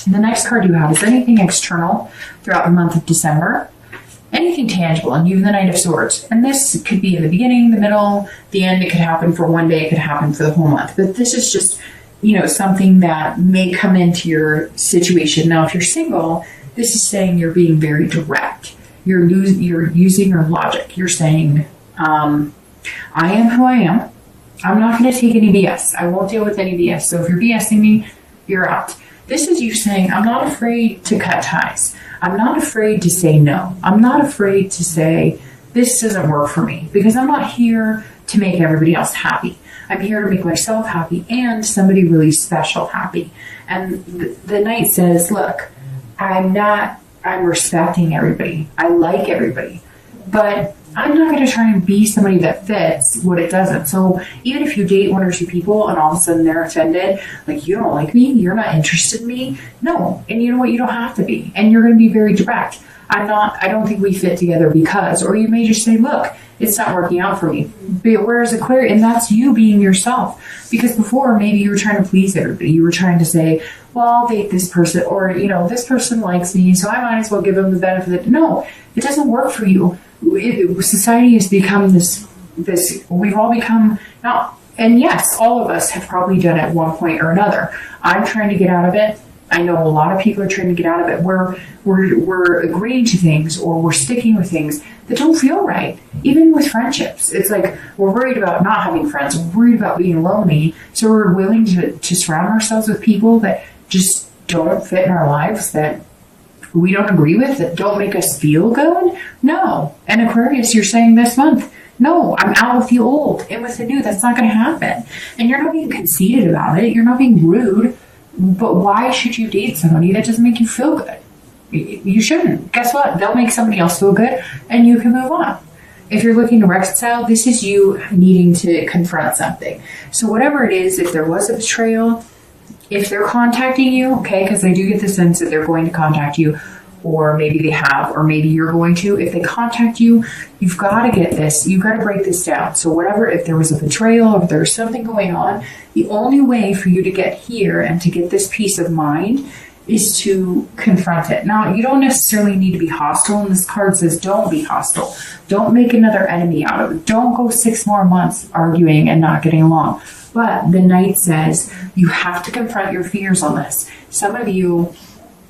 The next card you have is anything external throughout the month of December. Anything tangible, and you have the Knight of Swords. And this could be in the beginning, the middle, the end. It could happen for one day, it could happen for the whole month. But this is just, something that may come into your situation. Now, if you're single, this is saying you're being very direct. You're using your logic. You're saying, I am who I am. I'm not going to take any BS. I won't deal with any BS. So if you're BSing me, you're out. This is you saying, I'm not afraid to cut ties. I'm not afraid to say no. I'm not afraid to say, this doesn't work for me, because I'm not here to make everybody else happy. I'm here to make myself happy and somebody really special happy. And the Knight says, look, I'm respecting everybody. I like everybody. But I'm not going to try and be somebody that fits what it doesn't. So even if you date one or two people and all of a sudden they're offended, like, you don't like me, you're not interested in me. No. And you know what? You don't have to be. And you're going to be very direct. I don't think we fit together because, or you may just say, look, it's not working out for me. But whereas Aquarius, and that's you being yourself. Because before, maybe you were trying to please everybody. You were trying to say, well, I'll date this person, or, this person likes me, so I might as well give them the benefit. No, it doesn't work for you. Society has become this, we've all become, now, and yes, all of us have probably done it at one point or another. I'm trying to get out of it. I know a lot of people are trying to get out of it. We're agreeing to things, or we're sticking with things that don't feel right. Even with friendships, it's like we're worried about not having friends. We're worried about being lonely. So we're willing to surround ourselves with people that just don't fit in our lives, that we don't agree with, that don't make us feel good. No. And Aquarius, you're saying this month, no, I'm out with the old and with the new. That's not going to happen. And you're not being conceited about it. You're not being rude. But why should you date somebody that doesn't make you feel good? You shouldn't. Guess what? They'll make somebody else feel good, and you can move on. If you're looking to reconcile, this is you needing to confront something. So whatever it is, if there was a betrayal, if they're contacting you, okay, because I do get the sense that they're going to contact you, or maybe they have, or maybe you're going to. If they contact you, you've got to get this. You've got to break this down. So whatever, if there was a betrayal, if there's something going on, the only way for you to get here and to get this peace of mind is to confront it. Now, you don't necessarily need to be hostile, and this card says don't be hostile. Don't make another enemy out of it. Don't go 6 more months arguing and not getting along. But the Knight says you have to confront your fears on this. Some of you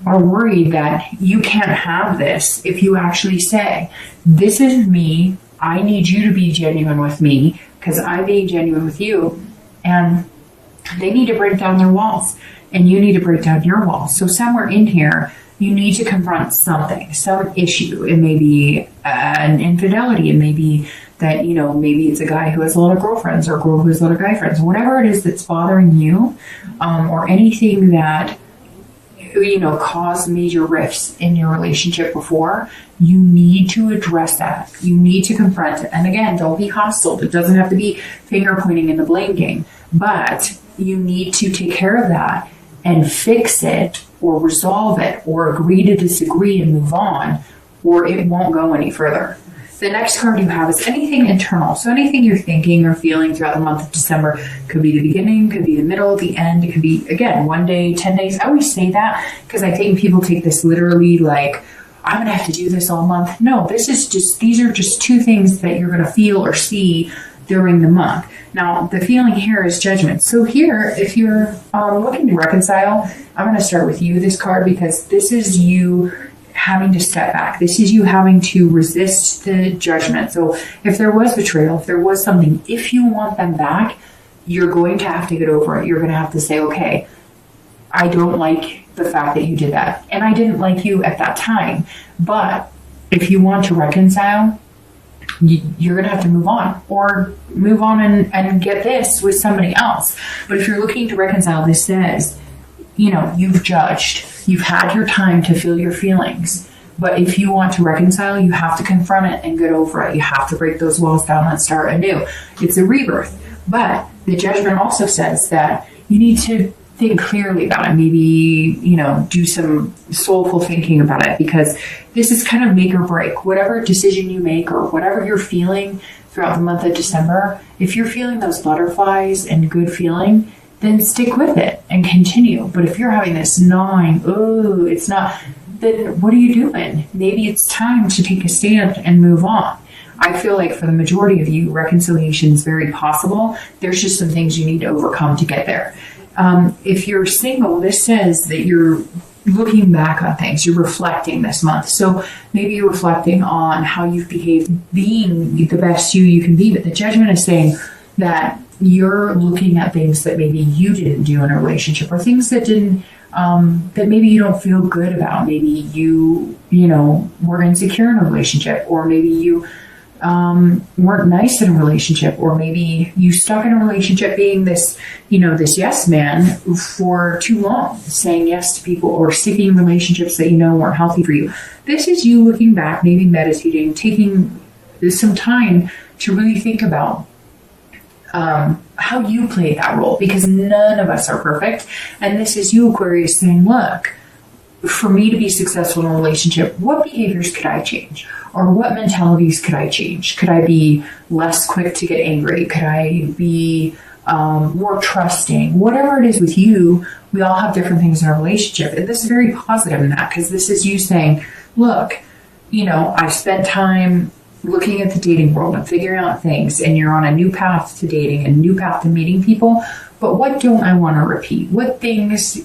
are worried that you can't have this if you actually say, this is me, I need you to be genuine with me because I'm being genuine with you. And they need to break down their walls, and you need to break down your walls. So somewhere in here, you need to confront something, some issue. It may be an infidelity. It may be that, maybe it's a guy who has a lot of girlfriends, or a girl who has a lot of guy friends. Whatever it is that's bothering you, or anything that caused major rifts in your relationship before, you need to address that. You need to confront it. And again, don't be hostile. It doesn't have to be finger pointing in the blame game, but you need to take care of that and fix it, or resolve it, or agree to disagree and move on, or it won't go any further. The next card you have is anything internal. So anything you're thinking or feeling throughout the month of December. Could be the beginning, could be the middle, the end. It could be, again, 1 day, 10 days. I always say that because I think people take this literally like, I'm going to have to do this all month. No, these are just 2 things that you're going to feel or see during the month. Now, the feeling here is judgment. So here, if you're looking to reconcile, I'm going to start with you, this card, because this is you having to step back. This is you having to resist the judgment. So if there was betrayal, if there was something, if you want them back, you're going to have to get over it. You're going to have to say, okay, I don't like the fact that you did that. And I didn't like you at that time. But if you want to reconcile, you're going to have to move on, or move on and get this with somebody else. But if you're looking to reconcile, this says, you've judged. You've had your time to feel your feelings. But if you want to reconcile, you have to confront it and get over it. You have to break those walls down and start anew. It's a rebirth. But the judgment also says that you need to think clearly about it. Maybe, do some soulful thinking about it, because this is kind of make or break. Whatever decision you make, or whatever you're feeling throughout the month of December, if you're feeling those butterflies and good feeling, then stick with it and continue. But if you're having this gnawing, oh, it's not, then what are you doing? Maybe it's time to take a stand and move on. I feel like for the majority of you, reconciliation is very possible. There's just some things you need to overcome to get there. If you're single, this says that you're looking back on things, you're reflecting this month. So maybe you're reflecting on how you've behaved, being the best you can be. But the judgment is saying that you're looking at things that maybe you didn't do in a relationship, or things that didn't, that maybe you don't feel good about. Maybe you were insecure in a relationship, or maybe you weren't nice in a relationship, or maybe you stuck in a relationship being this yes man for too long, saying yes to people, or sticking in relationships that weren't healthy for you. This is you looking back, maybe meditating, taking some time to really think about how you play that role, because none of us are perfect. And this is you, Aquarius, saying, look, for me to be successful in a relationship, what behaviors could I change? Or what mentalities could I change? Could I be less quick to get angry? Could I be more trusting? Whatever it is with you, we all have different things in our relationship. And this is very positive in that, because this is you saying, look, I've spent time looking at the dating world and figuring out things, and you're on a new path to dating, a new path to meeting people. But what don't I want to repeat? What things,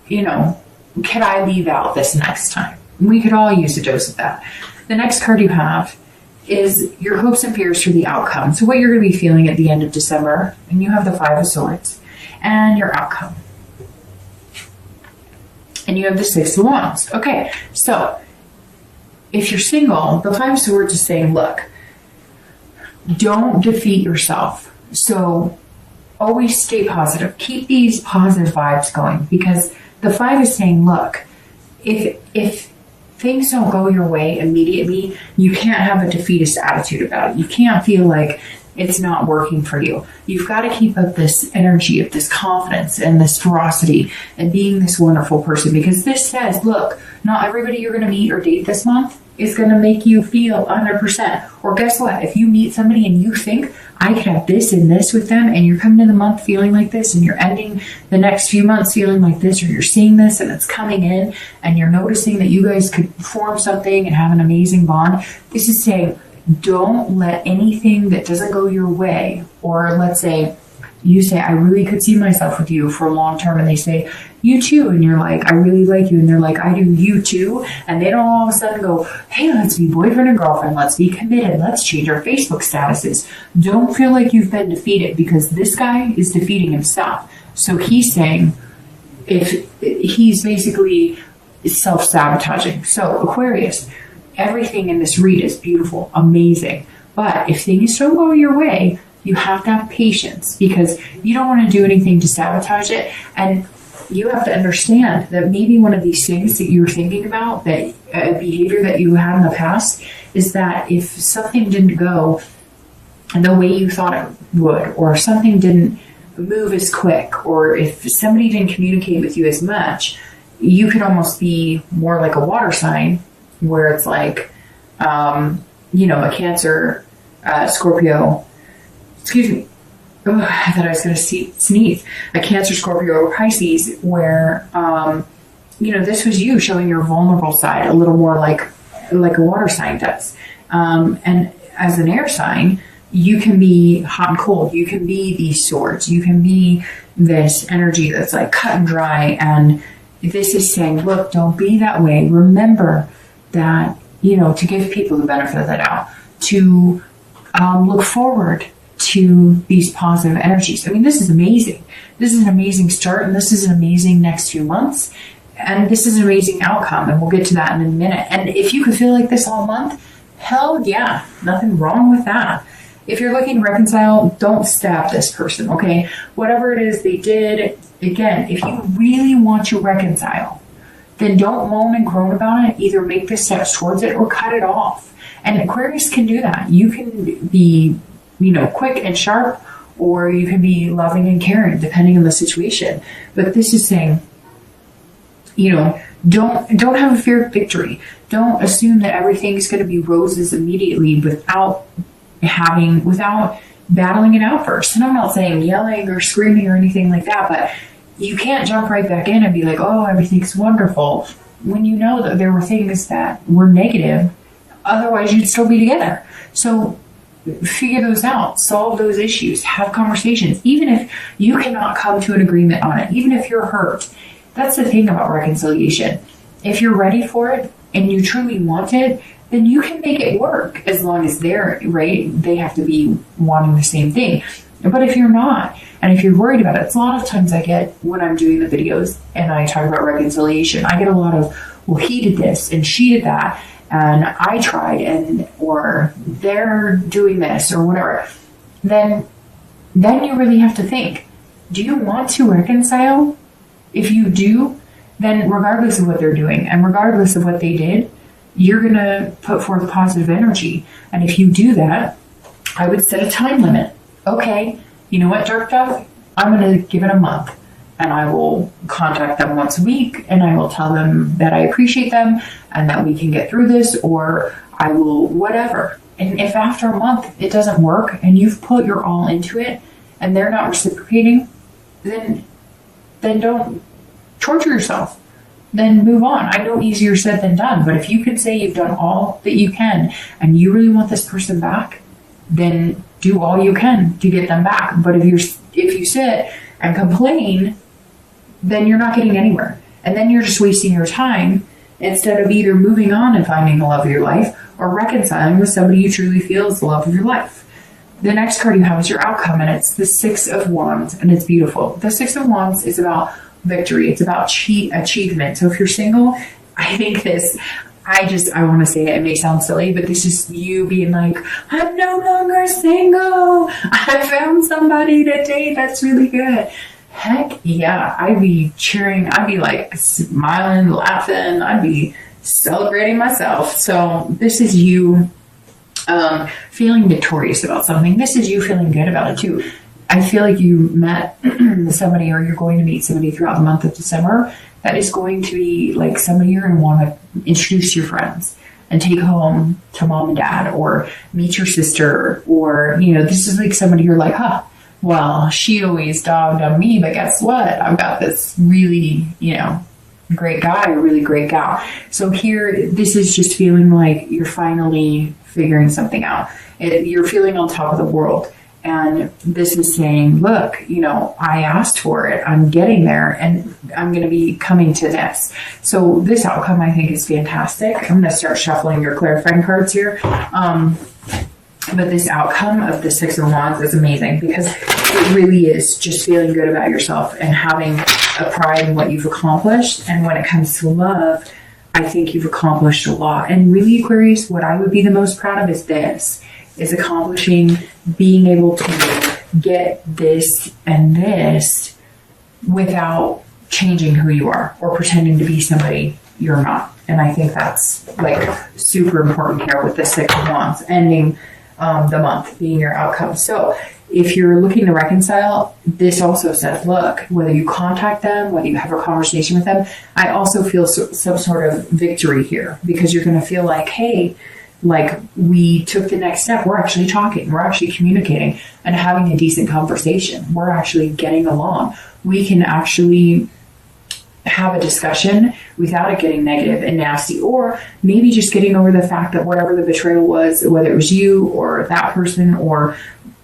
could I leave out this next time? We could all use a dose of that. The next card you have is your hopes and fears for the outcome. So what you're going to be feeling at the end of December, and you have the Five of Swords, and your outcome. And you have the Six of Wands. Okay, so if you're single, the Five of Swords is saying, look, don't defeat yourself. So always stay positive. Keep these positive vibes going, because the Five is saying, look, if things don't go your way immediately, you can't have a defeatist attitude about it. You can't feel like it's not working for you. You've got to keep up this energy of this confidence and this ferocity and being this wonderful person, because this says, look, not everybody you're going to meet or date this month is going to make you feel 100%. Or guess what? If you meet somebody and you think, I could have this and this with them, and you're coming in the month feeling like this, and you're ending the next few months feeling like this, or you're seeing this and it's coming in, and you're noticing that you guys could form something and have an amazing bond, this is saying, don't let anything that doesn't go your way, or let's say you say, I really could see myself with you for a long term, and they say, you too, and you're like, I really like you, and they're like, I do, you too, and they don't all of a sudden go, hey, let's be boyfriend and girlfriend, let's be committed, let's change our Facebook statuses. Don't feel like you've been defeated, because this guy is defeating himself. So he's saying, if he's basically self-sabotaging. So Aquarius, everything in this read is beautiful, amazing, but if things don't go your way, you have to have patience, because you don't want to do anything to sabotage it. And you have to understand that maybe one of these things that you're thinking about, that behavior that you had in the past, is that if something didn't go the way you thought it would, or something didn't move as quick, or if somebody didn't communicate with you as much, you could almost be more like a water sign, where it's like, a Cancer, Scorpio, excuse me. Oh, I thought I was going to sneeze. A Cancer, Scorpio, or Pisces, where, this was you showing your vulnerable side a little more like a water sign does. And as an air sign, you can be hot and cold. You can be these swords. You can be this energy that's like cut and dry. And this is saying, look, don't be that way. Remember that, to give people the benefit of the doubt, to look forward to these positive energies. I mean, this is amazing. This is an amazing start, and this is an amazing next few months, and this is an amazing outcome, and we'll get to that in a minute. And if you could feel like this all month, hell yeah, nothing wrong with that. If you're looking to reconcile, don't stab this person, okay? Whatever it is they did, again, if you really want to reconcile, then don't moan and groan about it. Either make the steps towards it or cut it off. And Aquarius can do that. You can be quick and sharp, or you can be loving and caring, depending on the situation. But this is saying, don't have a fear of victory. Don't assume that everything's going to be roses immediately without battling it out first. And I'm not saying yelling or screaming or anything like that, but you can't jump right back in and be like, oh, everything's wonderful, when you know that there were things that were negative. Otherwise, you'd still be together. So figure those out, solve those issues, have conversations, even if you cannot come to an agreement on it, even if you're hurt. That's the thing about reconciliation. If you're ready for it and you truly want it, then you can make it work, as long as they're right. They have to be wanting the same thing. But if you're not, and if you're worried about it, it's a lot of times I get, when I'm doing the videos and I talk about reconciliation, I get a lot of, well, he did this and she did that, and I tried, and or they're doing this or whatever. Then you really have to think, do you want to reconcile? If you do, then regardless of what they're doing and regardless of what they did, you're going to put forth positive energy. And if you do that, I would set a time limit. Okay, you know what, Jerk Dog? I'm going to give it a month, and I will contact them once a week, and I will tell them that I appreciate them and that we can get through this, or I will whatever. And if after a month it doesn't work and you've put your all into it and they're not reciprocating, then don't torture yourself. Then move on. I know easier said than done, but if you can say you've done all that you can and you really want this person back, then do all you can to get them back. But if you sit and complain, then you're not getting anywhere. And then you're just wasting your time instead of either moving on and finding the love of your life or reconciling with somebody you truly feel is the love of your life. The next card you have is your outcome, and it's the Six of Wands, and it's beautiful. The Six of Wands is about victory. It's about achievement. So if you're single, I think this, I want to say it may sound silly, but this is you being like, I'm no longer single. I found somebody to date that's really good. Heck yeah, I'd be cheering. I'd be like smiling, laughing. I'd be celebrating myself. So this is you feeling victorious about something. This is you feeling good about it too. I feel like you met somebody, or you're going to meet somebody throughout the month of December that is going to be like somebody you're going to want to introduce to your friends and take home to mom and dad, or meet your sister, or, this is like somebody you're like, well, she always dogged on me, but guess what? I've got this really, great guy, a really great gal. So here, this is just feeling like you're finally figuring something out. You're feeling on top of the world. And this is saying, look, I asked for it. I'm getting there, and I'm going to be coming to this. So this outcome, I think, is fantastic. I'm going to start shuffling your clarifying cards here. But this outcome of the Six of Wands is amazing, because it really is just feeling good about yourself and having a pride in what you've accomplished. And when it comes to love, I think you've accomplished a lot. And really, Aquarius, what I would be the most proud of is accomplishing, being able to get this and this without changing who you are or pretending to be somebody you're not. And I think that's like super important here with the Six of Wands ending the month being your outcome. So if you're looking to reconcile, this also says, look, whether you contact them, whether you have a conversation with them, I also feel some sort of victory here, because you're going to feel like, hey, like we took the next step. We're actually talking. We're actually communicating and having a decent conversation. We're actually getting along. We can actually have a discussion without it getting negative and nasty, or maybe just getting over the fact that whatever the betrayal was, whether it was you or that person or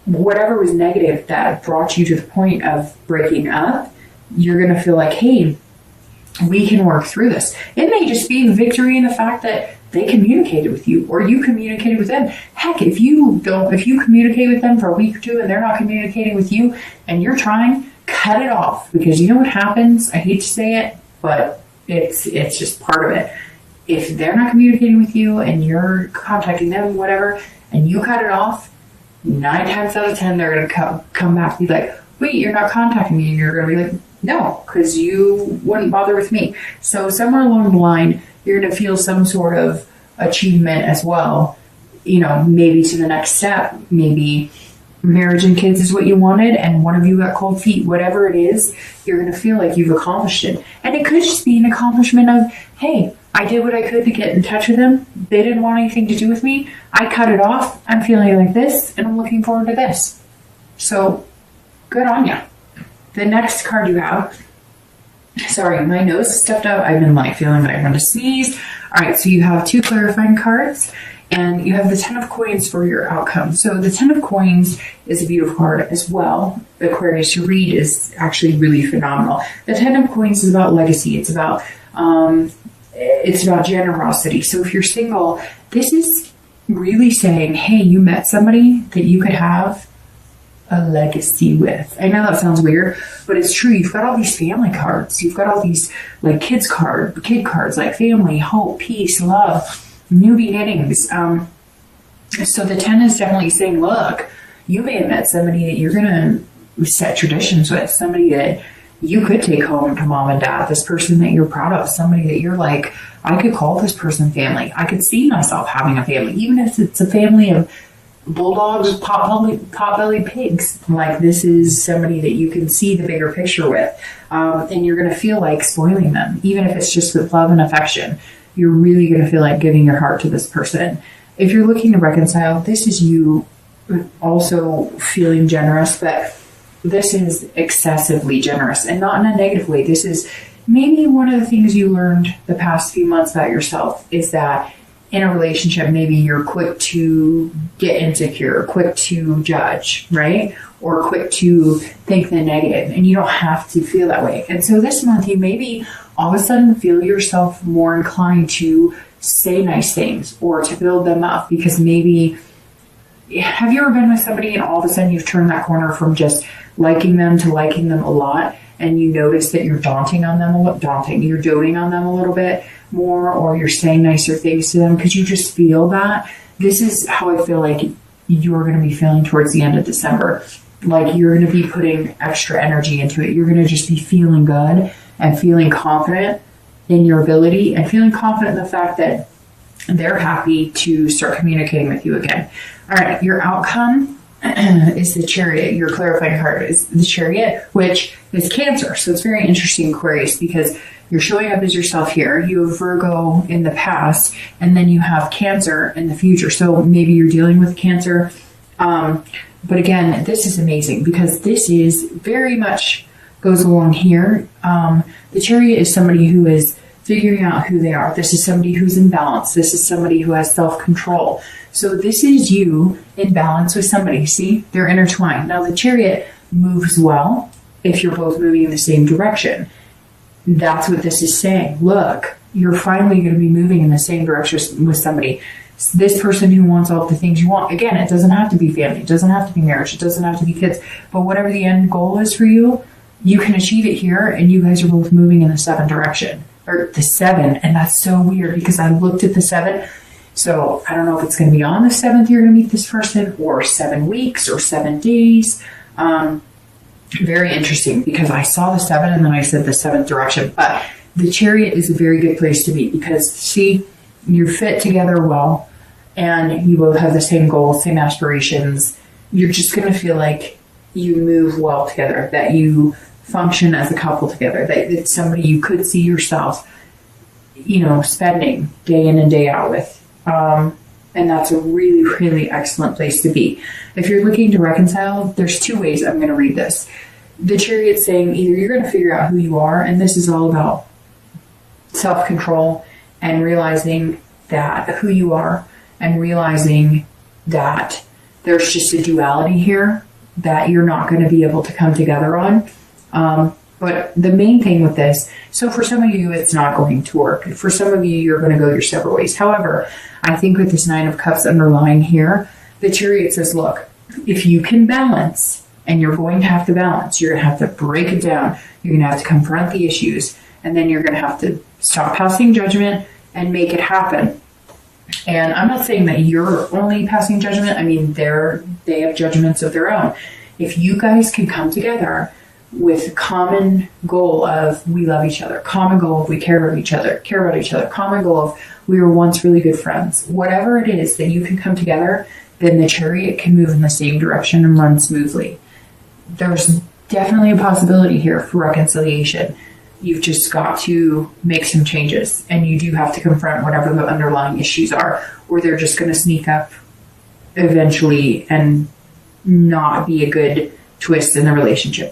whatever was negative that brought you to the point of breaking up, you're going to feel like, hey, we can work through this. It may just be a victory in the fact that they communicated with you, or you communicated with them. Heck, if you communicate with them for a week or two and they're not communicating with you and you're trying, cut it off, because you know what happens? I hate to say it, but it's just part of it. If they're not communicating with you and you're contacting them, whatever, and you cut it off, 9 times out of 10, they're going to come back and be like, wait, you're not contacting me. And you're going to be like, no, because you wouldn't bother with me. So somewhere along the line, you're going to feel some sort of achievement as well, maybe to the next step. Maybe marriage and kids is what you wanted and one of you got cold feet. Whatever it is, you're going to feel like you've accomplished it. And it could just be an accomplishment of, hey, I did what I could to get in touch with them. They didn't want anything to do with me. I cut it off. I'm feeling like this, and I'm looking forward to this. So good on you. The next card you have, sorry, my nose is stuffed up. I've been like feeling like I'm going to sneeze. All right, so you have 2 clarifying cards, and you have the 10 of coins for your outcome. So the 10 of coins is a beautiful card as well. Aquarius, your read is actually really phenomenal. The 10 of coins is about legacy. It's about generosity. So if you're single, this is really saying, hey, you met somebody that you could have a legacy with. I know that sounds weird, but it's true. You've got all these family cards. You've got all these like kid cards, like family, hope, peace, love, new beginnings. So the 10 is definitely saying, look, you may have met somebody that you're going to set traditions with, somebody that you could take home to mom and dad, this person that you're proud of, somebody that you're like, I could call this person family. I could see myself having a family, even if it's a family of bulldogs, pot-bellied pigs. Like, this is somebody that you can see the bigger picture with. And you're going to feel like spoiling them, even if it's just with love and affection. You're really going to feel like giving your heart to this person. If you're looking to reconcile, this is you also feeling generous, but this is excessively generous, and not in a negative way. This is maybe one of the things you learned the past few months about yourself, is that in a relationship, maybe you're quick to get insecure, quick to judge, right? Or quick to think the negative, and you don't have to feel that way. And so this month, you maybe all of a sudden feel yourself more inclined to say nice things or to build them up, because maybe, have you ever been with somebody and all of a sudden you've turned that corner from just liking them to liking them a lot, and you notice that you're doting on them a little bit more, or you're saying nicer things to them because you just feel that? This is how I feel like you're going to be feeling towards the end of December. Like, you're going to be putting extra energy into it. You're going to just be feeling good and feeling confident in your ability, and feeling confident in the fact that they're happy to start communicating with you again. All right, your outcome is the Chariot. Your clarifying card is the Chariot, which is Cancer. So it's very interesting, Aquarius, because you're showing up as yourself here. You have Virgo in the past, and then you have Cancer in the future. So maybe you're dealing with Cancer. But again, this is amazing, because this is very much goes along here. The Chariot is somebody who is figuring out who they are. This is somebody who's in balance. This is somebody who has self-control. So this is you in balance with somebody. See, they're intertwined. Now the Chariot moves well if you're both moving in the same direction. That's what this is saying. Look, you're finally going to be moving in the same direction with somebody. This person who wants all the things you want. Again, it doesn't have to be family. It doesn't have to be marriage. It doesn't have to be kids. But whatever the end goal is for you, you can achieve it here, and you guys are both moving in the 7 direction. Or the 7, and that's so weird, because I looked at the 7. So I don't know if it's going to be on the 7th you're going to meet this person, or 7 weeks, or 7 days. Very interesting, because I saw the 7 and then I said the 7th direction. But the Chariot is a very good place to be, because see, you fit together well, and you both have the same goals, same aspirations. You're just going to feel like you move well together, that you function as a couple together, that it's somebody you could see yourself, spending day in and day out with. And that's a really, really excellent place to be. If you're looking to reconcile, there's 2 ways I'm going to read this. The Chariot's saying either you're going to figure out who you are, and this is all about self-control and realizing that who you are, and realizing that there's just a duality here that you're not going to be able to come together on. But the main thing with this, so for some of you, it's not going to work. For some of you, you're going to go your separate ways. However, I think with this 9 of Cups underlying here, the Chariot says, look, if you can balance, and you're going to have to balance, you're going to have to break it down. You're going to have to confront the issues, and then you're going to have to stop passing judgment and make it happen. And I'm not saying that you're only passing judgment. I mean, they have judgments of their own. If you guys can come together with common goal of we love each other, common goal of we care about each other, common goal of we were once really good friends, whatever it is that you can come together, then the Chariot can move in the same direction and run smoothly. There's definitely a possibility here for reconciliation. You've just got to make some changes, and you do have to confront whatever the underlying issues are, or they're just going to sneak up eventually and not be a good twists in the relationship.